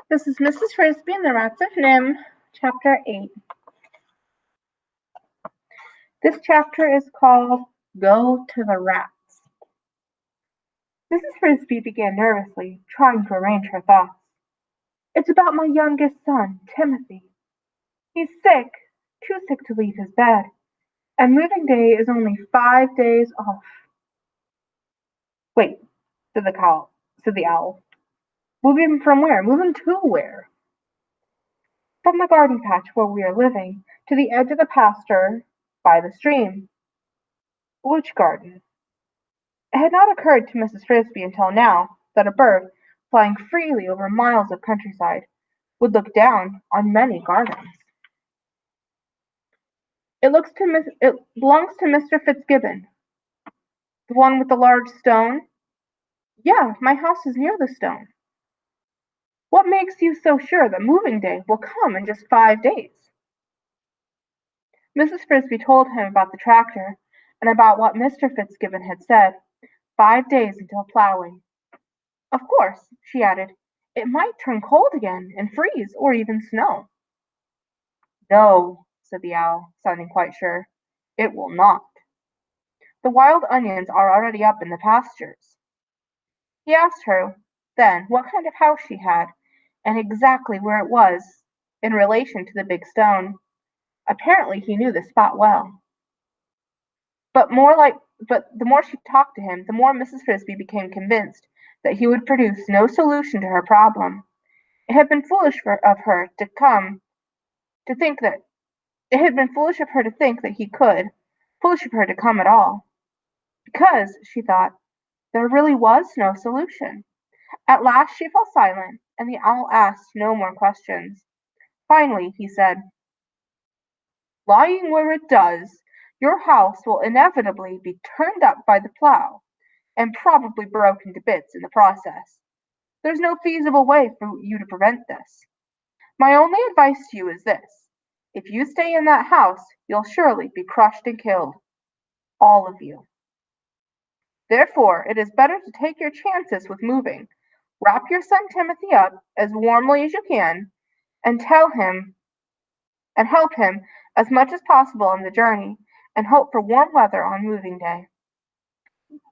This is Mrs. Frisby and the Rats of NIMH, Chapter 8. This chapter is called Go to the Rats. Mrs. Frisby began nervously, trying to arrange her thoughts. It's about my youngest son, Timothy. He's sick, too sick to leave his bed, and moving day is only 5 days off. Wait, said the owl. Move him from where? Move him to where? From the garden patch where we are living to the edge of the pasture by the stream. Which garden? It had not occurred to Mrs. Frisby until now that a bird, flying freely over miles of countryside, would look down on many gardens. It belongs to Mr. Fitzgibbon. The one with the large stone? Yeah, my house is near the stone. What makes you so sure that moving day will come in just 5 days? Mrs. Frisby told him about the tractor and about what Mr. Fitzgibbon had said, 5 days until plowing. Of course, she added, it might turn cold again and freeze or even snow. No, said the owl, sounding quite sure, it will not. The wild onions are already up in the pastures. He asked her then what kind of house she had, and exactly where it was in relation to the big stone. Apparently he knew the spot well. But the more she talked to him, the more Mrs. Frisby became convinced that he would produce no solution to her problem. It had been foolish of her to think that he could, foolish of her to come at all, because, she thought, there really was no solution. At last she fell silent, and the owl asked no more questions. Finally he said, lying where it does, your house will inevitably be turned up by the plow, and probably broken to bits in the process. There's no feasible way for you to prevent this. My only advice to you is this. If you stay in that house, you'll surely be crushed and killed. All of you. Therefore, it is better to take your chances with moving. Wrap your son Timothy up as warmly as you can, and help him as much as possible on the journey, and hope for warm weather on moving day.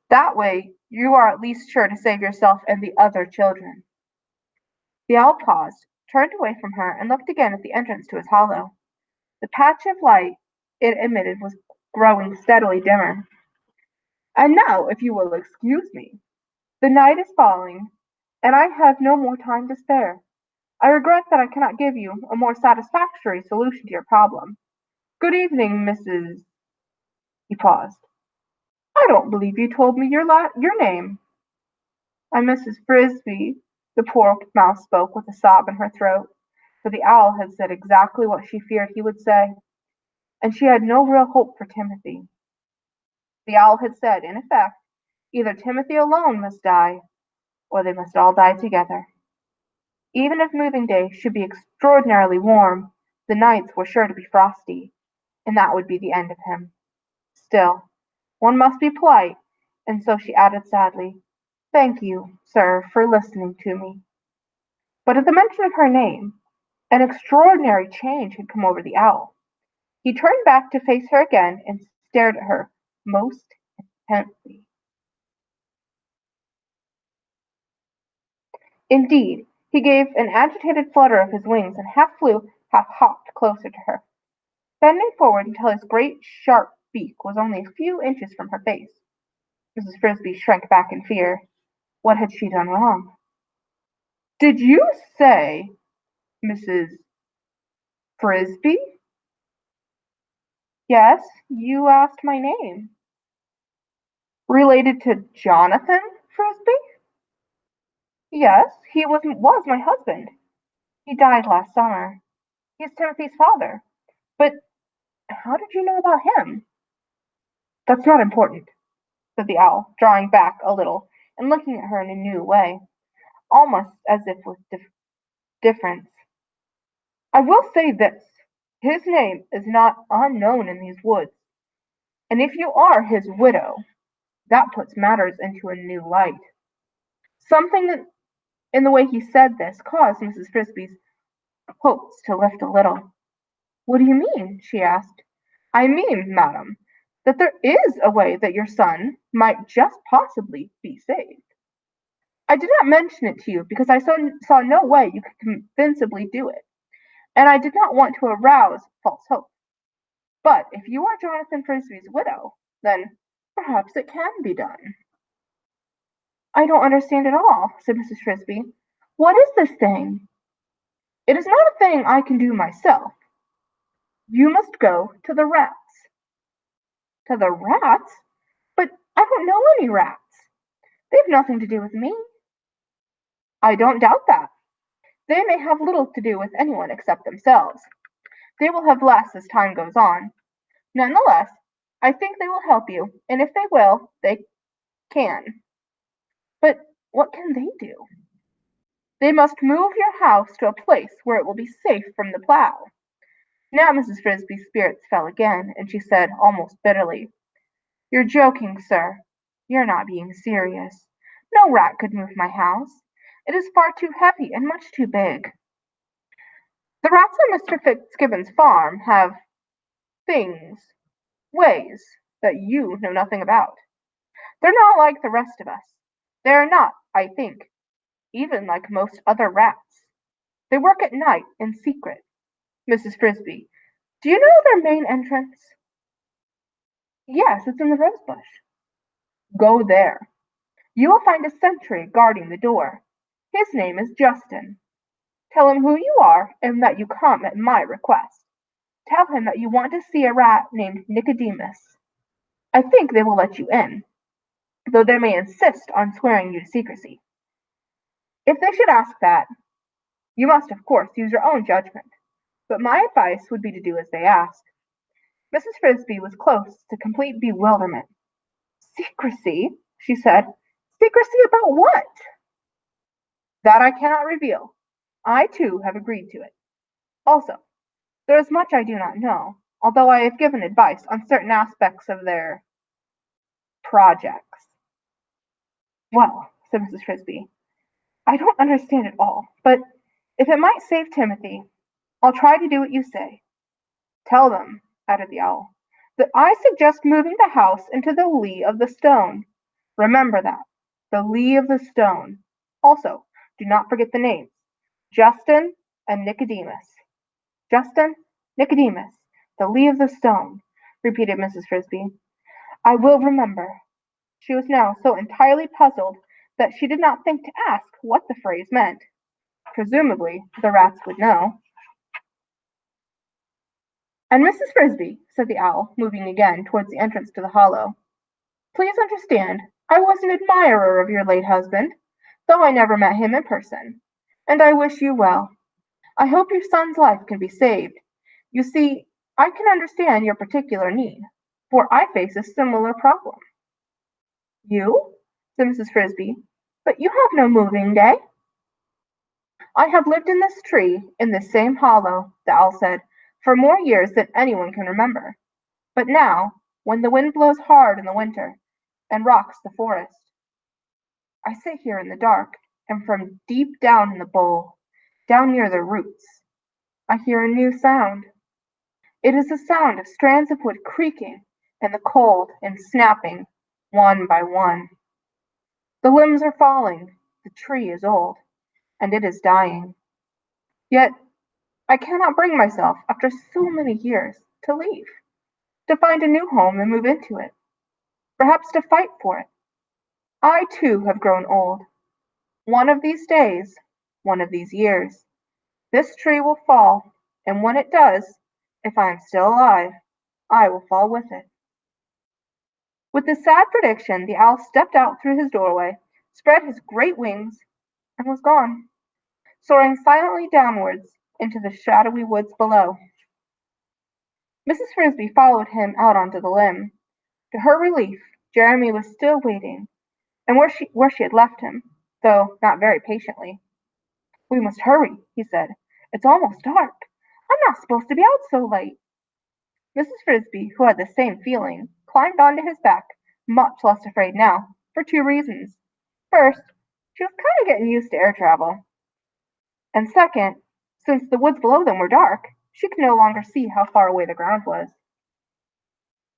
That way, you are at least sure to save yourself and the other children. The owl paused, turned away from her, and looked again at the entrance to his hollow. The patch of light it emitted was growing steadily dimmer. And now, if you will excuse me, the night is falling, and I have no more time to spare. I regret that I cannot give you a more satisfactory solution to your problem. Good evening, Mrs. He paused. I don't believe you told me your name. I'm Mrs. Frisby, the poor mouse spoke with a sob in her throat, for the owl had said exactly what she feared he would say, and she had no real hope for Timothy. The owl had said, in effect, either Timothy alone must die, or they must all die together. Even if moving day should be extraordinarily warm, the nights were sure to be frosty, and that would be the end of him. Still, one must be polite, and so she added sadly, Thank you, sir, for listening to me. But at the mention of her name, an extraordinary change had come over the owl. He turned back to face her again and stared at her most intently. Indeed, he gave an agitated flutter of his wings and half flew, half hopped closer to her, bending forward until his great sharp beak was only a few inches from her face. Mrs. Frisby shrank back in fear. What had she done wrong? Did you say Mrs. Frisby? Yes, you asked my name. Related to Jonathan Frisby? Yes, he was my husband. He died last summer. He's Timothy's father. But how did you know about him? That's not important, said the owl, drawing back a little and looking at her in a new way, almost as if with difference. I will say this. His name is not unknown in these woods, and if you are his widow, that puts matters into a new light. Something and the way he said this caused Mrs. Frisby's hopes to lift a little. "What do you mean?" she asked. "I mean, madam, that there is a way that your son might just possibly be saved. I did not mention it to you because I saw no way you could convincibly do it, and I did not want to arouse false hope. But if you are Jonathan Frisby's widow, then perhaps it can be done." "I don't understand at all," said Mrs. Frisby. "What is this thing?" "It is not a thing I can do myself. You must go to the rats." "To the rats? But I don't know any rats. They've nothing to do with me." "I don't doubt that. They may have little to do with anyone except themselves. They will have less as time goes on. None the less, I think they will help you, and if they will, they can." "But what can they do?" "They must move your house to a place where it will be safe from the plow." Now Mrs. Frisby's spirits fell again, and she said, almost bitterly, "You're joking, sir. You're not being serious. No rat could move my house. It is far too heavy and much too big. The rats on Mr. Fitzgibbon's farm have things, ways, that you know nothing about. They're not like the rest of us. They are not, I think, even like most other rats. They work at night in secret. Mrs. Frisby, do you know their main entrance?" "Yes, it's in the rose bush." "Go there. You will find a sentry guarding the door. His name is Justin. Tell him who you are and that you come at my request. Tell him that you want to see a rat named Nicodemus. I think they will let you in, though they may insist on swearing you to secrecy. If they should ask that, you must of course use your own judgment, but my advice would be to do as they ask." Mrs. Frisby was close to complete bewilderment. "Secrecy?" she said. "Secrecy about what?" "That I cannot reveal. I, too, have agreed to it. Also, there is much I do not know, although I have given advice on certain aspects of their projects." "Well," said Mrs. Frisby, "I don't understand it all, but if it might save Timothy, I'll try to do what you say. Tell them," added the owl, "that I suggest moving the house into the lee of the stone. Remember that, the lee of the stone. Also, do not forget the names, Justin and Nicodemus. Justin, Nicodemus, the lee of the stone," repeated Mrs. Frisby. "I will remember." She was now so entirely puzzled that she did not think to ask what the phrase meant. Presumably the rats would know. "And Mrs. Frisby," said the owl, moving again towards the entrance to the hollow, "please understand, I was an admirer of your late husband, though I never met him in person, and I wish you well. I hope your son's life can be saved. You see, I can understand your particular need, for I face a similar problem." "You?" said Mrs. Frisby. "But you have no moving day." "I have lived in this tree, in this same hollow," the owl said, "for more years than anyone can remember. But now, when the wind blows hard in the winter, and rocks the forest, I sit here in the dark, and from deep down in the bole, down near the roots, I hear a new sound. It is the sound of strands of wood creaking in the cold and snapping one by one. The limbs are falling, the tree is old, and it is dying. Yet I cannot bring myself, after so many years, to leave, to find a new home and move into it, perhaps to fight for it. I too have grown old. One of these days, one of these years, this tree will fall, and when it does, if I am still alive, I will fall with it." With this sad prediction, the owl stepped out through his doorway, spread his great wings, and was gone, soaring silently downwards into the shadowy woods below. Mrs. Frisby followed him out onto the limb. To her relief, Jeremy was still waiting, and where she had left him, though not very patiently. "We must hurry," he said. "It's almost dark. I'm not supposed to be out so late." Mrs. Frisby, who had the same feeling, climbed onto his back, much less afraid now, for two reasons. First, She was kind of getting used to air travel. And second, since the woods below them were dark, she could no longer see how far away the ground was.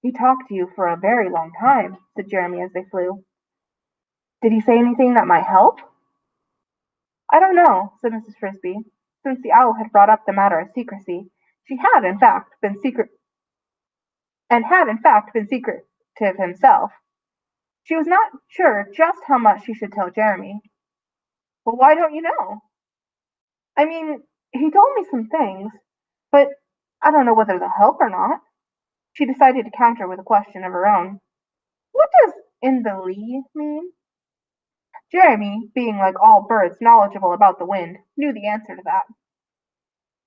"He talked to you for a very long time," said Jeremy as they flew. "Did he say anything that might help?" "I don't know," said Mrs. Frisby. Since the owl had brought up the matter of secrecy, she had in fact been secret and had in fact been secretive himself. She was not sure just how much she should tell Jeremy. "Well, why don't you know?" "I mean, he told me some things, but I don't know whether they'll help or not." She decided to counter with a question of her own. "What does 'in the lee' mean?" Jeremy, being like all birds knowledgeable about the wind, knew the answer to that.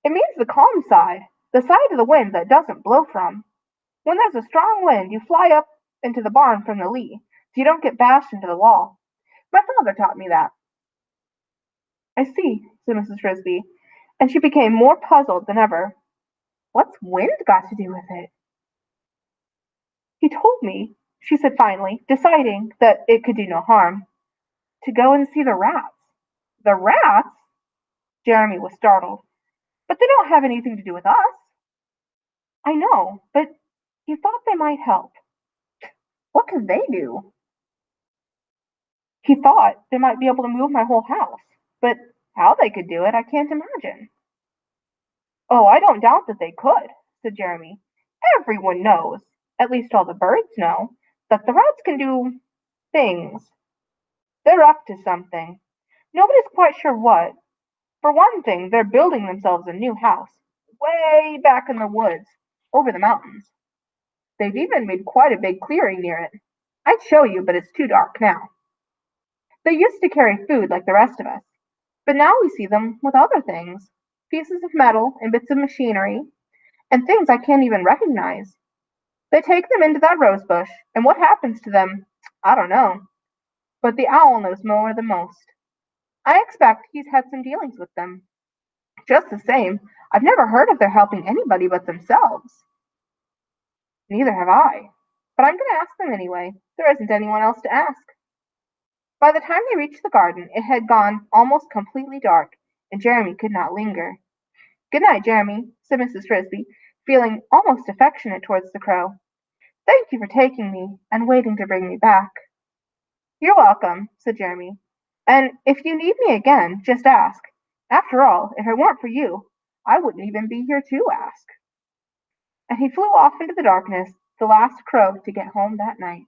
"It means the calm side, the side of the wind that doesn't blow from. When there's a strong wind, you fly up into the barn from the lee, so you don't get bashed into the wall. My father taught me that." "I see," said Mrs. Frisby, and she became more puzzled than ever. "What's wind got to do with it?" "He told me," she said finally, deciding that it could do no harm, "to go and see the rats." "The rats?" Jeremy was startled. "But they don't have anything to do with us." "I know, but he thought they might help." "What could they do?" "He thought they might be able to move my whole house, but how they could do it I can't imagine." "Oh, I don't doubt that they could," said Jeremy. "Everyone knows, at least all the birds know, that the rats can do things. They're up to something. Nobody's quite sure what. For one thing, they're building themselves a new house, way back in the woods, over the mountains. They've even made quite a big clearing near it. I'd show you, but it's too dark now. They used to carry food like the rest of us, but now we see them with other things, pieces of metal and bits of machinery, and things I can't even recognize. They take them into that rose bush, and what happens to them, I don't know. But the owl knows more than most. I expect he's had some dealings with them. Just the same, I've never heard of their helping anybody but themselves." "Neither have I. But I'm going to ask them anyway. There isn't anyone else to ask." By the time they reached the garden, it had gone almost completely dark, and Jeremy could not linger. "Good night, Jeremy," said Mrs. Frisby, feeling almost affectionate towards the crow. "Thank you for taking me, and waiting to bring me back." "You're welcome," said Jeremy. "And if you need me again, just ask. After all, if it weren't for you, I wouldn't even be here to ask." And he flew off into the darkness, the last crow to get home that night.